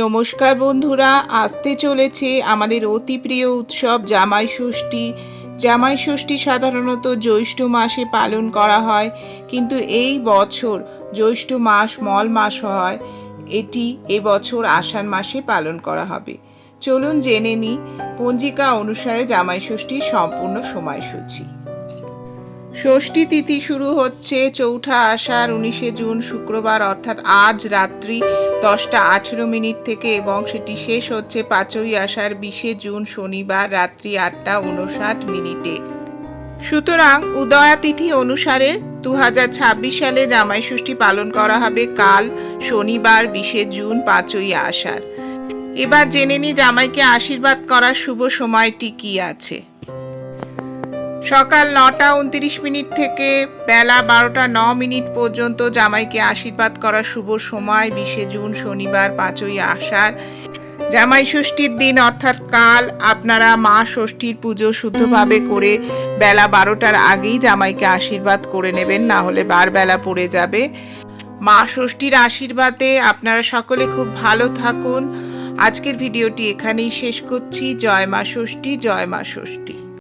নমস্কার বন্ধুরা, আসতে চলেছে আমাদের অতি প্রিয় উৎসব জামাই ষষ্ঠী। জামাই ষষ্ঠী সাধারণত জ্যৈষ্ঠ মাসে পালন করা হয়, কিন্তু এই বছর জ্যৈষ্ঠ মাস মল মাস হয়, এটি এবছর আষাঢ় মাসে পালন করা হবে। চলুন জেনে নিই পঞ্জিকা অনুসারে জামাই ষষ্ঠীর সম্পূর্ণ সময়সূচি। ষষ্ঠী তিথি শুরু হচ্ছে 4 আষাঢ় 19 জুন শুক্রবার, অর্থাৎ আজ রাত্রি 10:18 থেকে, এবং সেটি শেষ হচ্ছে 5 আষাঢ় 20 জুন শনিবার রাত্রি 8:59। সুতরাং উদয়া তিথি অনুসারে 2026 সালে জামাই ষষ্ঠী পালন করা হবে কাল শনিবার 20 জুন 5 আষাঢ়। এবার জেনে নিই জামাইকে আশীর্বাদ করার শুভ সময়টি কি আছে। সকাল 9:29 থেকে বেলা 12:09 পর্যন্ত জামাইকে আশীর্বাদ করার শুভ সময় 20 জুন শনিবার 5 আষাঢ়। জামাই ষষ্ঠীর দিন অর্থাৎ কাল আপনারা মা ষষ্ঠীর পুজো শুদ্ধভাবে করে বেলা 12টার আগেই জামাইকে আশীর্বাদ করে নেবেন, না হলে বারবেলা পড়ে যাবে। মা ষষ্ঠীর আশীর্বাদে আপনারা সকলে খুব ভালো থাকুন। আজকের ভিডিওটি এখানেই শেষ করছি। জয় মা ষষ্ঠী, জয় মা ষষ্ঠী।